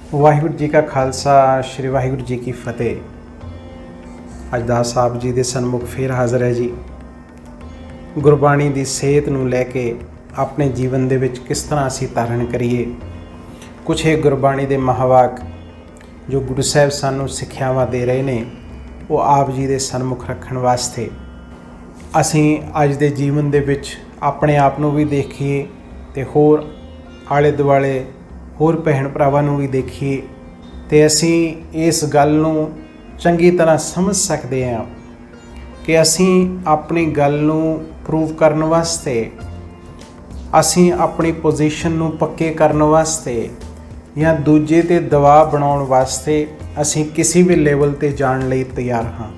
ਵਾਹਿਗੁਰੂ ਜੀ ਕਾ ਖਾਲਸਾ, ਸ਼੍ਰੀ ਵਾਹਿਗੁਰੂ ਜੀ ਕੀ ਫਤਿਹ। ਅੱਜ ਦਾਸ ਆਪ ਜੀ ਦੇ ਸਨਮੁਖ ਫੇਰ ਹਾਜ਼ਰ ਹੈ ਜੀ। ਗੁਰਬਾਣੀ ਦੀ ਸੇਧ ਨੂੰ ਲੈ ਕੇ ਆਪਣੇ ਜੀਵਨ ਦੇ ਵਿੱਚ ਕਿਸ ਤਰ੍ਹਾਂ ਅਸੀਂ ਧਾਰਨ ਕਰੀਏ। ਕੁਛ ਇਹ ਗੁਰਬਾਣੀ ਦੇ ਮਹਾਵਾਕ ਜੋ ਗੁਰੂ ਸਾਹਿਬ ਸਾਨੂੰ ਸਿੱਖਿਆਵਾਂ ਦੇ ਰਹੇ ਨੇ, ਉਹ ਆਪ ਜੀ ਦੇ ਸਨਮੁਖ ਰੱਖਣ ਵਾਸਤੇ ਅਸੀਂ ਅੱਜ ਦੇ ਜੀਵਨ ਦੇ ਵਿੱਚ ਆਪਣੇ ਆਪ ਨੂੰ ਵੀ ਦੇਖੀਏ ਅਤੇ ਹੋਰ ਆਲੇ ਦੁਆਲੇ ਹੋਰ ਭੈਣ ਭਰਾਵਾਂ ਨੂੰ ਵੀ ਦੇਖੀਏ ਅਤੇ ਅਸੀਂ ਇਸ ਗੱਲ ਨੂੰ ਚੰਗੀ ਤਰ੍ਹਾਂ ਸਮਝ ਸਕਦੇ ਹਾਂ ਕਿ ਅਸੀਂ ਆਪਣੀ ਗੱਲ ਨੂੰ ਪ੍ਰੂਵ ਕਰਨ ਵਾਸਤੇ, ਅਸੀਂ ਆਪਣੀ ਪੋਜੀਸ਼ਨ ਨੂੰ ਪੱਕੇ ਕਰਨ ਵਾਸਤੇ ਜਾਂ ਦੂਜੇ 'ਤੇ ਦਬਾਅ ਬਣਾਉਣ ਵਾਸਤੇ ਅਸੀਂ ਕਿਸੇ ਵੀ ਲੈਵਲ 'ਤੇ ਜਾਣ ਲਈ ਤਿਆਰ ਹਾਂ।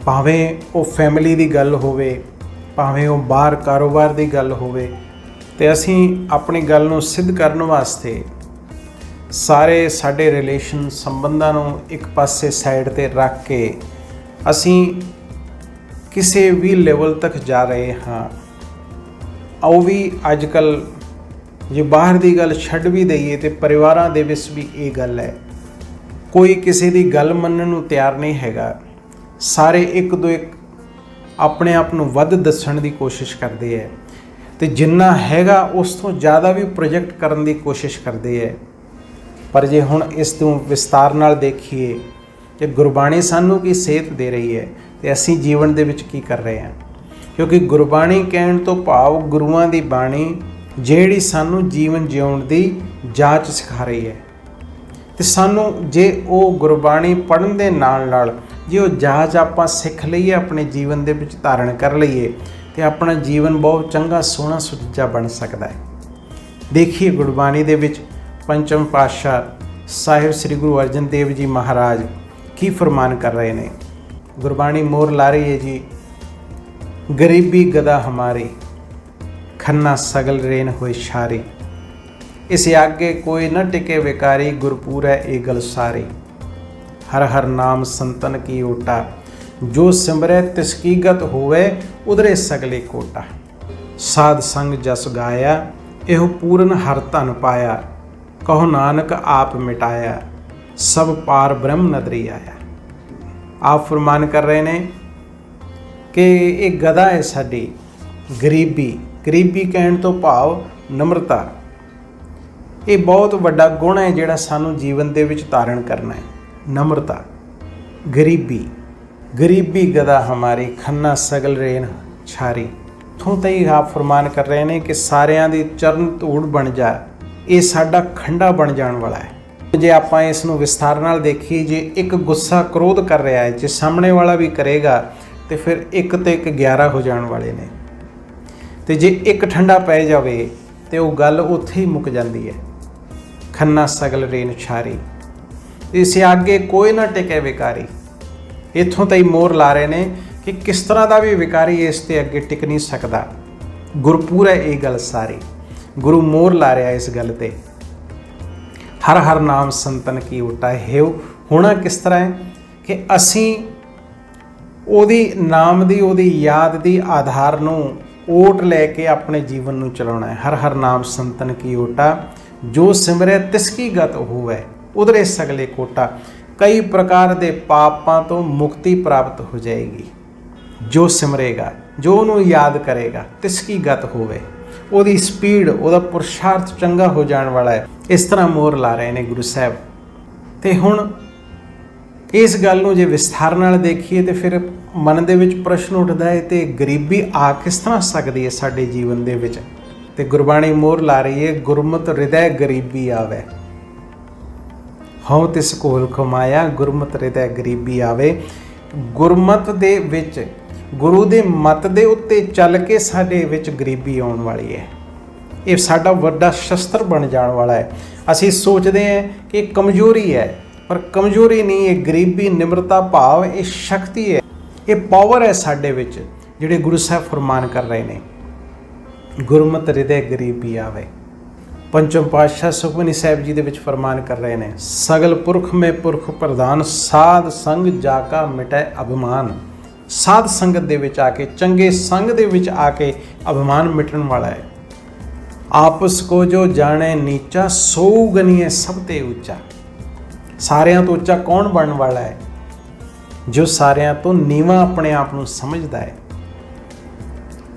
ਭਾਵੇਂ ਉਹ ਫੈਮਿਲੀ ਦੀ ਗੱਲ ਹੋਵੇ, ਭਾਵੇਂ ਉਹ ਬਾਹਰ ਕਾਰੋਬਾਰ ਦੀ ਗੱਲ ਹੋਵੇ, ਅਤੇ ਅਸੀਂ ਆਪਣੀ ਗੱਲ ਨੂੰ ਸਿੱਧ ਕਰਨ ਵਾਸਤੇ ਸਾਰੇ ਸਾਡੇ ਰਿਲੇਸ਼ਨ ਸੰਬੰਧਾਂ ਨੂੰ ਇੱਕ ਪਾਸੇ ਸਾਈਡ 'ਤੇ ਰੱਖ ਕੇ ਅਸੀਂ ਕਿਸੇ ਵੀ ਲੈਵਲ ਤੱਕ ਜਾ ਰਹੇ ਹਾਂ। ਉਹ ਵੀ ਅੱਜ ਕੱਲ੍ਹ ਜੇ ਬਾਹਰ ਦੀ ਗੱਲ ਛੱਡ ਵੀ ਦਈਏ ਤਾਂ ਪਰਿਵਾਰਾਂ ਦੇ ਵਿੱਚ ਵੀ ਇਹ ਗੱਲ ਹੈ, ਕੋਈ ਕਿਸੇ ਦੀ ਗੱਲ ਮੰਨਣ ਨੂੰ ਤਿਆਰ ਨਹੀਂ ਹੈਗਾ। ਸਾਰੇ ਇੱਕ ਆਪਣੇ ਆਪ ਨੂੰ ਵੱਧ ਦੱਸਣ ਦੀ ਕੋਸ਼ਿਸ਼ ਕਰਦੇ ਹੈ ਅਤੇ ਜਿੰਨਾ ਹੈਗਾ ਉਸ ਤੋਂ ਜ਼ਿਆਦਾ ਵੀ ਪ੍ਰੋਜੈਕਟ ਕਰਨ ਦੀ ਕੋਸ਼ਿਸ਼ ਕਰਦੇ ਹੈ। ਪਰ ਜੇ ਹੁਣ ਇਸ ਨੂੰ ਵਿਸਤਾਰ ਨਾਲ ਦੇਖੀਏ ਕਿ ਗੁਰਬਾਣੀ ਸਾਨੂੰ ਕੀ ਸੇਧ ਦੇ ਰਹੀ ਹੈ ਅਤੇ ਅਸੀਂ ਜੀਵਨ ਦੇ ਵਿੱਚ ਕੀ ਕਰ ਰਹੇ ਹਾਂ, ਕਿਉਂਕਿ ਗੁਰਬਾਣੀ ਕਹਿਣ ਤੋਂ ਭਾਵ ਗੁਰੂਆਂ ਦੀ ਬਾਣੀ ਜਿਹੜੀ ਸਾਨੂੰ ਜੀਵਨ ਜਿਉਣ ਦੀ ਜਾਂਚ ਸਿਖਾ ਰਹੀ ਹੈ। ਅਤੇ ਸਾਨੂੰ ਜੇ ਉਹ ਗੁਰਬਾਣੀ ਪੜ੍ਹਨ ਦੇ ਨਾਲ ਜੇ ਉਹ ਜਾਂਚ ਆਪਾਂ ਸਿੱਖ ਲਈਏ, ਆਪਣੇ ਜੀਵਨ ਦੇ ਵਿੱਚ ਧਾਰਨ ਕਰ ਲਈਏ, ਅਤੇ ਆਪਣਾ ਜੀਵਨ ਬਹੁਤ ਚੰਗਾ ਸੋਹਣਾ ਸੁਚੱਜਾ ਬਣ ਸਕਦਾ ਹੈ। ਦੇਖੀਏ ਗੁਰਬਾਣੀ ਦੇ ਵਿੱਚ ਪੰਚਮ ਪਾਤਸ਼ਾਹ ਸਾਹਿਬ ਸ੍ਰੀ ਗੁਰੂ ਅਰਜਨ ਦੇਵ ਜੀ ਮਹਾਰਾਜ ਕੀ ਫਰਮਾਨ ਕਰ ਰਹੇ ਨੇ। ਗੁਰਬਾਣੀ ਮੋਹਰ ਲਾ ਰਹੀ ਹੈ ਜੀ, ਗਰੀਬੀ ਗਦਾ ਹਮਾਰੀ, ਖੰਨਾ ਸਗਲ ਰੇਨ ਹੋਏ ਛਾਰੀ, ਇਸ ਆਗੇ ਕੋਈ ਨਾ ਟਿਕੇ ਵਿਕਾਰੀ, ਗੁਰਪੂਰ ਹੈ ਇਹ ਗਲ ਸਾਰੀ, ਹਰ ਹਰ ਨਾਮ ਸੰਤਨ ਕੀ ਓਟਾ, ਜੋ ਸਿਮਰੈ ਤਿਸ ਕੀ ਗਤ ਹੋਵੇ, ਉਧਰੇ ਸਗਲੇ ਕੋਟਾ, ਸਾਧ ਸੰਗ ਜਸ ਗਾਇਆ, ਇਹੋ ਪੂਰਨ ਹਰ ਧਨ ਪਾਇਆ, ਕਹੋ ਨਾਨਕ ਆਪ ਮਿਟਾਇਆ, ਸਭ ਪਾਰ ਬ੍ਰਹਮ ਨਦਰੀ ਆਇਆ। ਆਪ ਫਰਮਾਨ ਕਰ ਰਹੇ ਨੇ ਕਿ ਇਹ ਗਦਾ ਹੈ ਸਾਡੀ, ਗਰੀਬੀ ਕਹਿਣ ਤੋਂ ਭਾਵ ਨਮਰਤਾ। ਇਹ ਬਹੁਤ ਵੱਡਾ ਗੁਣ ਹੈ ਜਿਹੜਾ ਸਾਨੂੰ ਜੀਵਨ ਦੇ ਵਿੱਚ ਧਾਰਨ ਕਰਨਾ ਹੈ। ਨਮਰਤਾ, ਗਰੀਬੀ ਗਦਾ ਹਮਾਰੀ, ਖੰਨਾ ਸਗਲ ਰੇਨ ਛਾਰੀ। ਇੱਥੋਂ ਤਾਈਂ ਆਪ ਫਰਮਾਨ ਕਰ ਰਹੇ ਨੇ ਕਿ ਸਾਰਿਆਂ ਦੀ ਚਰਨ ਧੂੜ ਬਣ ਜਾ, ਇਹ ਸਾਡਾ ਖੰਡਾ ਬਣ ਜਾਣ ਵਾਲਾ ਹੈ। ਜੇ ਆਪਾਂ ਇਸ ਨੂੰ ਵਿਸਥਾਰ ਨਾਲ ਦੇਖੀਏ, ਜੇ ਇੱਕ ਗੁੱਸਾ ਕ੍ਰੋਧ ਕਰ ਰਿਹਾ ਹੈ, ਜੇ ਸਾਹਮਣੇ ਵਾਲਾ ਵੀ ਕਰੇਗਾ ਤੇ ਫਿਰ ਇੱਕ ਤੇ ਇੱਕ 11 ਹੋ ਜਾਣ ਵਾਲੇ ਨੇ, ਤੇ ਜੇ ਇੱਕ ਠੰਡਾ ਪੈ ਜਾਵੇ ਤੇ ਉਹ ਗੱਲ ਉੱਥੇ ਹੀ ਮੁੱਕ ਜਾਂਦੀ ਹੈ। ਖੰਨਾ ਸਗਲ ਰੇਨ ਛਾਰੀ, ਇਸ ਅੱਗੇ ਕੋਈ ਨਾ ਟਿਕੇ ਵਿਕਾਰੀ। ਇੱਥੋਂ ਤਾਈਂ ਮੋਹਰ ਲਾ ਰਹੇ ਨੇ ਕਿ ਕਿਸ ਤਰ੍ਹਾਂ ਦਾ ਵੀ ਵਿਕਾਰੀ ਇਸ ਤੇ ਅੱਗੇ ਟਿਕ ਨਹੀਂ ਸਕਦਾ। ਗੁਰਪੂਰ ਹੈ ਇਹ ਗੱਲ ਸਾਰੀ। ਗੁਰੂ ਮੋਹਰ ਲਾ ਰਿਹਾ ਇਸ ਗੱਲ ਤੇ। ਹਰ ਹਰ ਨਾਮ ਸੰਤਨ ਕੀ ਓਟਾ ਹੈ। ਹੋਣਾ ਕਿਸ ਤਰ੍ਹਾਂ ਹੈ ਕਿ ਅਸੀਂ ਉਹਦੀ ਨਾਮ ਦੀ, ਉਹਦੀ ਯਾਦ ਦੀ ਆਧਾਰ ਨੂੰ ਓਟ ਲੈ ਕੇ ਆਪਣੇ ਜੀਵਨ ਨੂੰ ਚਲਾਉਣਾ ਹੈ। ਹਰ ਹਰ ਨਾਮ ਸੰਤਨ ਕੀ ਓਟਾ, ਜੋ ਸਿਮਰੈ ਤਿਸ ਕੀ ਗਤ ਹੋਵੇ, ਉਧਰੇ ਸਗਲੇ ਕੋਟਾ। ਕਈ ਪ੍ਰਕਾਰ ਦੇ ਪਾਪਾਂ ਤੋਂ ਮੁਕਤੀ ਪ੍ਰਾਪਤ ਹੋ ਜਾਏਗੀ ਜੋ ਸਿਮਰੇਗਾ, ਜੋ ਉਹਨੂੰ ਯਾਦ ਕਰੇਗਾ। ਤਿਸ ਕੀ ਗਤ ਹੋਵੇ, ਉਹਦੀ ਸਪੀਡ, ਉਹਦਾ ਪੁਰਸ਼ਾਰਥ ਚੰਗਾ ਹੋ ਜਾਣ ਵਾਲਾ ਹੈ। ਇਸ ਤਰ੍ਹਾਂ ਮੋਹਰ ਲਾ ਰਹੇ ਨੇ ਗੁਰੂ ਸਾਹਿਬ। ਅਤੇ ਹੁਣ ਇਸ ਗੱਲ ਨੂੰ ਜੇ ਵਿਸਥਾਰ ਨਾਲ ਦੇਖੀਏ ਤਾਂ ਫਿਰ ਮਨ ਦੇ ਵਿੱਚ ਪ੍ਰਸ਼ਨ ਉੱਠਦਾ ਹੈ, ਅਤੇ ਗਰੀਬੀ ਆ ਕਿਸ ਤਰ੍ਹਾਂ ਸਕਦੀ ਹੈ ਸਾਡੇ ਜੀਵਨ ਦੇ ਵਿੱਚ। ਅਤੇ ਗੁਰਬਾਣੀ ਮੋਹਰ ਲਾ ਰਹੀ ਹੈ, ਗੁਰਮਤਿ ਹਿਰਦੈ ਗਰੀਬੀ ਆਵੇ, ਹਉ ਤਿਸ ਕੋਲ ਕਮਾਇਆ, ਗੁਰਮਤਿ ਹਿਰਦੈ ਗਰੀਬੀ ਆਵੇ। ਗੁਰਮਤਿ ਦੇ ਵਿੱਚ, ਗੁਰੂ ਦੇ ਮਤ ਦੇ ਉੱਤੇ ਚੱਲ ਕੇ ਸਾਡੇ ਵਿੱਚ ਗਰੀਬੀ ਆਉਣ ਵਾਲੀ ਹੈ। ਇਹ ਸਾਡਾ ਵੱਡਾ ਸ਼ਸਤਰ ਬਣ ਜਾਣ ਵਾਲਾ ਹੈ। ਅਸੀਂ ਸੋਚਦੇ ਹਾਂ ਕਿ ਇਹ ਕਮਜ਼ੋਰੀ ਹੈ, ਪਰ ਕਮਜ਼ੋਰੀ ਨਹੀਂ, ਇਹ ਗਰੀਬੀ, ਨਿਮਰਤਾ ਭਾਵ ਇਹ ਸ਼ਕਤੀ ਹੈ, ਇਹ ਪਾਵਰ ਹੈ ਸਾਡੇ ਵਿੱਚ, ਜਿਹੜੇ ਗੁਰੂ ਸਾਹਿਬ ਫਰਮਾਨ ਕਰ ਰਹੇ ਨੇ। ਗੁਰਮਤਿ ਹਿਰਦੈ ਗਰੀਬੀ ਆਵੇ। ਪੰਚਮ ਪਾਤਸ਼ਾਹ ਸੁਖਮਨੀ ਸਾਹਿਬ ਜੀ ਦੇ ਵਿੱਚ ਫਰਮਾਨ ਕਰ ਰਹੇ ਨੇ, ਸਗਲ ਪੁਰਖ ਮੇ ਪੁਰਖ ਪ੍ਰਧਾਨ, ਸਾਧ ਸੰਗ ਜਾ ਕਾ ਮਿਟੈ ਅਭਿਮਾਨ। ਸਾਧ ਸੰਗਤ ਦੇ ਵਿੱਚ ਆ ਕੇ, ਚੰਗੇ ਸੰਗ ਦੇ ਵਿੱਚ ਆ ਕੇ ਅਭਿਮਾਨ ਮਿਟਣ ਵਾਲਾ ਹੈ। ਆਪਸ ਕੋ ਜੋ ਜਾਣੇ ਨੀਚਾ, ਸੋ ਗਨੀਏ ਸਭ ਤੇ ਉੱਚਾ। ਸਾਰਿਆਂ ਤੋਂ ਉੱਚਾ ਕੌਣ ਬਣਨ ਵਾਲਾ ਹੈ? ਜੋ ਸਾਰਿਆਂ ਤੋਂ ਨੀਵਾਂ ਆਪਣੇ ਆਪ ਨੂੰ ਸਮਝਦਾ ਹੈ।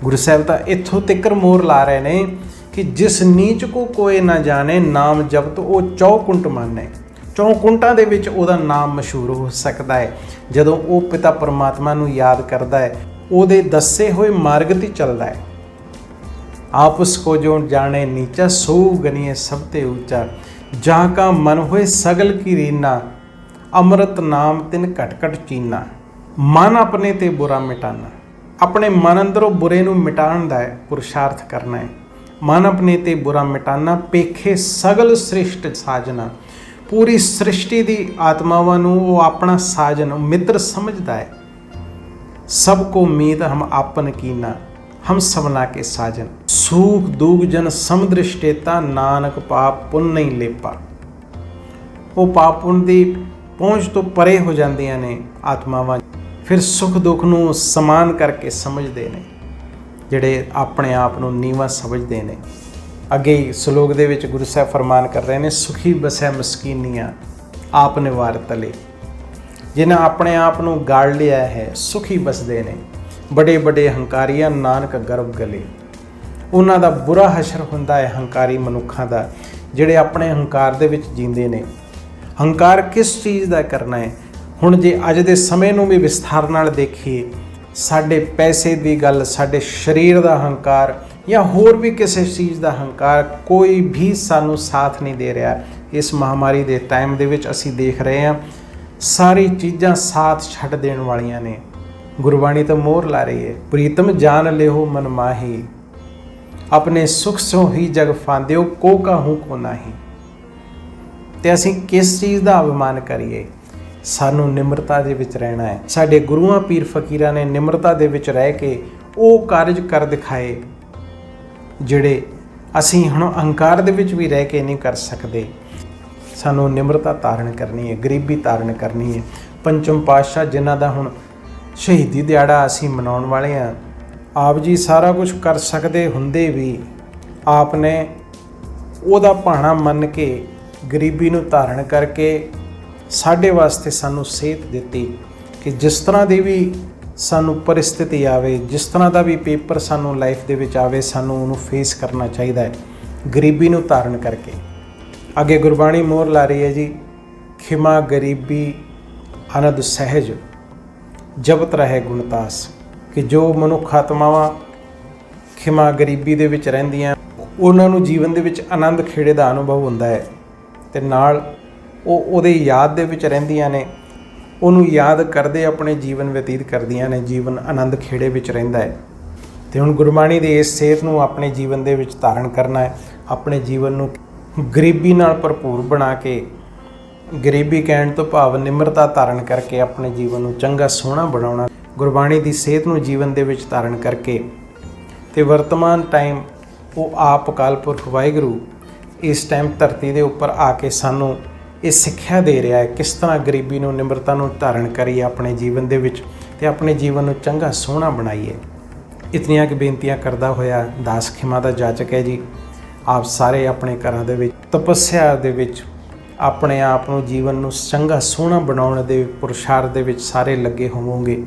ਗੁਰੂ ਸਾਹਿਬ ਤਾਂ ਇੱਥੋਂ ਤੱਕ ਮੋਹਰ ਲਾ ਰਹੇ ਨੇ ਕਿ ਜਿਸ ਨੀਚ ਕੋ ਕੋਈ ਨਾ ਜਾਣੇ, ਨਾਮ ਜਪਤ ਉਹ ਚੌਕੁੰਟ ਮਾਨੇ। ਚੌਕੁੰਟਾਂ ਦੇ ਵਿੱਚ ਉਹਦਾ ਨਾਮ ਮਸ਼ਹੂਰ ਹੋ ਸਕਦਾ ਹੈ ਜਦੋਂ ਉਹ ਪਿਤਾ ਪਰਮਾਤਮਾ ਨੂੰ ਯਾਦ ਕਰਦਾ ਹੈ, ਉਹਦੇ ਦੱਸੇ ਹੋਏ ਮਾਰਗ 'ਤੇ ਚੱਲਦਾ ਹੈ। ਆਪਸ ਕੋ ਜੋ ਜਾਣੇ ਨੀਚਾ, ਸੋ ਗਨੀਏ ਸਭ ਤੇ ਉੱਚਾ। ਜਾਂ ਕਾ ਮਨ ਹੋਏ ਸਗਲ ਕੀ ਰੀਨਾ, ਅੰਮ੍ਰਿਤ ਨਾਮ ਤਿਨ ਘਟ ਘਟ ਚੀਨਾ। ਮਨ ਆਪਣੇ ਤੇ ਬੁਰਾ ਮਿਟਾਨਾ, ਆਪਣੇ ਮਨ ਅੰਦਰੋਂ ਬੁਰੇ ਨੂੰ ਮਿਟਾਉਣ ਦਾ ਹੈ ਪੁਰਸ਼ਾਰਥ ਕਰਨਾ ਹੈ। ਮਨ ਆਪਣੇ ਤੇ ਬੁਰਾ ਮਿਟਾਨਾ, ਪੇਖੇ ਸਗਲ ਸ੍ਰਿਸ਼ਟ ਸਾਜਨਾ। ਪੂਰੀ ਸ੍ਰਿਸ਼ਟੀ ਦੀ ਆਤਮਾਵਾਂ ਨੂੰ ਉਹ ਆਪਣਾ ਸਾਜਨ ਮਿੱਤਰ ਸਮਝਦਾ ਹੈ। ਸਭ ਕੋ ਮੀਤ ਹਮ ਆਪਨ ਕੀਨਾ, ਹਮ ਸਭਨਾ ਕੇ ਸਾਜਨ। ਸੂਖ ਦੂਗ ਜਨ ਸਮਦ੍ਰਿਸ਼ਟੇਤਾ, ਨਾਨਕ ਪਾਪ ਪੁੰਨ ਨਹੀਂ ਲੇਪਾ। ਉਹ ਪਾਪ ਪੁੰਨ ਦੀ ਪਹੁੰਚ ਤੋਂ ਪਰੇ ਹੋ ਜਾਂਦੀਆਂ ਨੇ ਆਤਮਾਵਾਂ, ਫਿਰ ਸੁੱਖ ਦੁੱਖ ਨੂੰ ਸਮਾਨ ਕਰਕੇ ਸਮਝਦੇ ਨੇ, ਜਿਹੜੇ ਆਪਣੇ ਆਪ ਨੂੰ ਨੀਵਾਂ ਸਮਝਦੇ ਨੇ। ਅੱਗੇ ਸ਼ਲੋਕ ਦੇ ਵਿੱਚ ਗੁਰੂ ਸਾਹਿਬ ਫਰਮਾਨ ਕਰ ਰਹੇ ਨੇ, ਸੁਖੀ ਬਸੈ ਮਸਕੀਨੀਆਂ ਆਪ ਨਿਵਾਰ ਤਲੇ। ਜਿਨ੍ਹਾਂ ਆਪਣੇ ਆਪ ਨੂੰ ਗਾੜ ਲਿਆ ਹੈ, ਸੁਖੀ ਬਸਦੇ ਨੇ। ਬੜੇ ਬੜੇ ਹੰਕਾਰੀਆਂ ਨਾਨਕ ਗਰਭ ਗਲੇ। ਉਹਨਾਂ ਦਾ ਬੁਰਾ ਹਸ਼ਰ ਹੁੰਦਾ ਹੈ ਹੰਕਾਰੀ ਮਨੁੱਖਾਂ ਦਾ, ਜਿਹੜੇ ਆਪਣੇ ਹੰਕਾਰ ਦੇ ਵਿੱਚ ਜੀਂਦੇ ਨੇ। ਹੰਕਾਰ ਕਿਸ ਚੀਜ਼ ਦਾ ਕਰਨਾ ਹੈ? ਹੁਣ ਜੇ ਅੱਜ ਦੇ ਸਮੇਂ ਨੂੰ ਵੀ ਵਿਸਥਾਰ ਨਾਲ ਦੇਖੀਏ, ਸਾਡੇ ਪੈਸੇ ਦੀ ਗੱਲ, ਸਾਡੇ ਸਰੀਰ ਦਾ ਹੰਕਾਰ ਜਾਂ ਹੋਰ ਵੀ ਕਿਸੇ ਚੀਜ਼ ਦਾ ਹੰਕਾਰ, ਕੋਈ ਵੀ ਸਾਨੂੰ ਸਾਥ ਨਹੀਂ ਦੇ ਰਿਹਾ। ਇਸ ਮਹਾਮਾਰੀ ਦੇ ਟਾਈਮ ਦੇ ਵਿੱਚ ਅਸੀਂ ਦੇਖ ਰਹੇ ਹਾਂ ਸਾਰੀ ਚੀਜ਼ਾਂ ਸਾਥ ਛੱਡ ਦੇਣ ਵਾਲੀਆਂ ਨੇ। ਗੁਰਬਾਣੀ ਤਾਂ ਮੋਹਰ ਲਾ ਰਹੀ ਹੈ, ਪ੍ਰੀਤਮ ਜਾਨ ਲਿਓ ਮਨ ਮਾਹੀ, ਆਪਣੇ ਸੁਖ ਸੋ ਹੀ ਜਗ ਫਾਂਦਿਓ, ਕੋ ਕਾਹੂ ਕੋ ਨਾਹੀ। ਤੇ ਅਸੀਂ ਕਿਸ ਚੀਜ਼ ਦਾ ਅਭਿਮਾਨ ਕਰੀਏ? ਸਾਨੂੰ ਨਿਮਰਤਾ ਦੇ ਵਿੱਚ ਰਹਿਣਾ ਹੈ। ਸਾਡੇ ਗੁਰੂਆਂ ਪੀਰ ਫਕੀਰਾਂ ਨੇ ਨਿਮਰਤਾ ਦੇ ਵਿੱਚ ਰਹਿ ਕੇ ਉਹ ਕਾਰਜ ਕਰ ਦਿਖਾਏ ਜਿਹੜੇ ਅਸੀਂ ਹੁਣ ਅਹੰਕਾਰ ਦੇ ਵਿੱਚ ਵੀ ਰਹਿ ਕੇ ਨਹੀਂ ਕਰ ਸਕਦੇ। ਸਾਨੂੰ ਨਿਮਰਤਾ ਧਾਰਨ ਕਰਨੀ ਹੈ, ਗਰੀਬੀ ਧਾਰਨ ਕਰਨੀ ਹੈ। ਪੰਚਮ ਪਾਤਸ਼ਾਹ ਜਿਨ੍ਹਾਂ ਦਾ ਹੁਣ ਸ਼ਹੀਦੀ ਦਿਹਾੜਾ ਅਸੀਂ ਮਨਾਉਣ ਵਾਲੇ ਹਾਂ, ਆਪ ਜੀ ਸਾਰਾ ਕੁਝ ਕਰ ਸਕਦੇ ਹੁੰਦੇ ਵੀ ਆਪ ਨੇ ਉਹਦਾ ਭਾਣਾ ਮੰਨ ਕੇ ਗਰੀਬੀ ਨੂੰ ਧਾਰਨ ਕਰਕੇ ਸਾਡੇ ਵਾਸਤੇ ਸਾਨੂੰ ਸੇਧ ਦਿੱਤੀ ਕਿ ਜਿਸ ਤਰ੍ਹਾਂ ਦੀ ਵੀ ਸਾਨੂੰ ਪਰਿਸਥਿਤੀ ਆਵੇ, ਜਿਸ ਤਰ੍ਹਾਂ ਦਾ ਵੀ ਪੇਪਰ ਸਾਨੂੰ ਲਾਈਫ ਦੇ ਵਿੱਚ ਆਵੇ, ਸਾਨੂੰ ਉਹਨੂੰ ਫੇਸ ਕਰਨਾ ਚਾਹੀਦਾ ਹੈ ਗਰੀਬੀ ਨੂੰ ਧਾਰਨ ਕਰਕੇ। ਅੱਗੇ ਗੁਰਬਾਣੀ ਮੋਹਰ ਲਾ ਰਹੀ ਹੈ ਜੀ, ਖਿਮਾ ਗਰੀਬੀ ਅਨੰਦ ਸਹਿਜ, ਜਪਤ ਰਹੇ ਗੁਣਤਾਸ। ਕਿ ਜੋ ਮਨੁੱਖ ਆਤਮਾਵਾਂ ਖਿਮਾ ਗਰੀਬੀ ਦੇ ਵਿੱਚ ਰਹਿੰਦੀਆਂ, ਉਹਨਾਂ ਨੂੰ ਜੀਵਨ ਦੇ ਵਿੱਚ ਆਨੰਦ ਖੇੜੇ ਦਾ ਅਨੁਭਵ ਹੁੰਦਾ ਹੈ ਅਤੇ ਨਾਲ ਉਹ ਉਹਦੇ ਯਾਦ ਦੇ ਵਿੱਚ ਰਹਿੰਦੀਆਂ ਨੇ, ਉਹਨੂੰ ਯਾਦ ਕਰਦੇ ਆਪਣੇ ਜੀਵਨ ਬਤੀਤ ਕਰਦੀਆਂ ਨੇ, ਜੀਵਨ ਆਨੰਦ ਖੇੜੇ ਵਿੱਚ ਰਹਿੰਦਾ ਹੈ। ਅਤੇ ਹੁਣ ਗੁਰਬਾਣੀ ਦੀ ਇਸ ਸੇਧ ਨੂੰ ਆਪਣੇ ਜੀਵਨ ਦੇ ਵਿੱਚ ਧਾਰਨ ਕਰਨਾ ਹੈ। ਆਪਣੇ ਜੀਵਨ ਨੂੰ ਗਰੀਬੀ ਨਾਲ ਭਰਪੂਰ ਬਣਾ ਕੇ, ਗਰੀਬੀ ਕਹਿਣ ਤੋਂ ਭਾਵ ਨਿਮਰਤਾ ਧਾਰਨ ਕਰਕੇ ਆਪਣੇ ਜੀਵਨ ਨੂੰ ਚੰਗਾ ਸੋਹਣਾ ਬਣਾਉਣਾ। ਗੁਰਬਾਣੀ ਦੀ ਸੇਧ ਨੂੰ ਜੀਵਨ ਦੇ ਵਿੱਚ ਧਾਰਨ ਕਰਕੇ ਅਤੇ ਵਰਤਮਾਨ ਟਾਈਮ ਉਹ ਆਪ ਅਕਾਲ ਪੁਰਖ ਵਾਹਿਗੁਰੂ ਇਸ ਟਾਈਮ ਧਰਤੀ ਦੇ ਉੱਪਰ ਆ ਕੇ ਸਾਨੂੰ ਇਹ ਸਿੱਖਿਆ ਦੇ ਰਿਹਾ ਹੈ ਕਿਸ ਤਰ੍ਹਾਂ ਗਰੀਬੀ ਨੂੰ, ਨਿਮਰਤਾ ਨੂੰ ਧਾਰਨ ਕਰੀਏ ਆਪਣੇ ਜੀਵਨ ਦੇ ਵਿੱਚ ਅਤੇ ਆਪਣੇ ਜੀਵਨ ਨੂੰ ਚੰਗਾ ਸੋਹਣਾ ਬਣਾਈਏ। ਇਤਨੀਆਂ ਕੁ ਬੇਨਤੀਆਂ ਕਰਦਾ ਹੋਇਆ ਦਾਸ ਖਿਮਾ ਦਾ ਜਾਚਕ ਹੈ ਜੀ। ਆਪ ਸਾਰੇ ਆਪਣੇ ਘਰਾਂ ਦੇ ਵਿੱਚ ਤਪੱਸਿਆ ਦੇ ਵਿੱਚ ਆਪਣੇ ਆਪ ਨੂੰ, ਜੀਵਨ ਨੂੰ ਚੰਗਾ ਸੋਹਣਾ ਬਣਾਉਣ ਦੇ ਪੁਰਸ਼ਾਰਥ ਦੇ ਵਿੱਚ ਸਾਰੇ ਲੱਗੇ ਹੋਵੋਗੇ।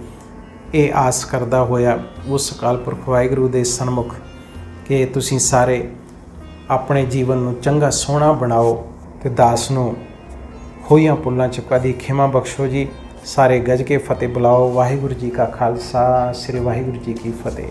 ਇਹ ਆਸ ਕਰਦਾ ਹੋਇਆ ਉਸ ਅਕਾਲ ਪੁਰਖ ਵਾਹਿਗੁਰੂ ਦੇ ਸਨਮੁਖ ਕਿ ਤੁਸੀਂ ਸਾਰੇ ਆਪਣੇ ਜੀਵਨ ਨੂੰ ਚੰਗਾ ਸੋਹਣਾ ਬਣਾਓ ਅਤੇ ਦਾਸ ਨੂੰ ਹੋਈਆਂ ਭੁੱਲਾਂ ਚੁੱਕਾਂ ਦੀ ਖਿਮਾ ਬਖਸ਼ੋ ਜੀ। ਸਾਰੇ ਗੱਜ ਕੇ ਫਤਿਹ ਬੁਲਾਓ। ਵਾਹਿਗੁਰੂ ਜੀ ਕਾ ਖਾਲਸਾ, ਸ੍ਰੀ ਵਾਹਿਗੁਰੂ ਜੀ ਕੀ ਫਤਿਹ।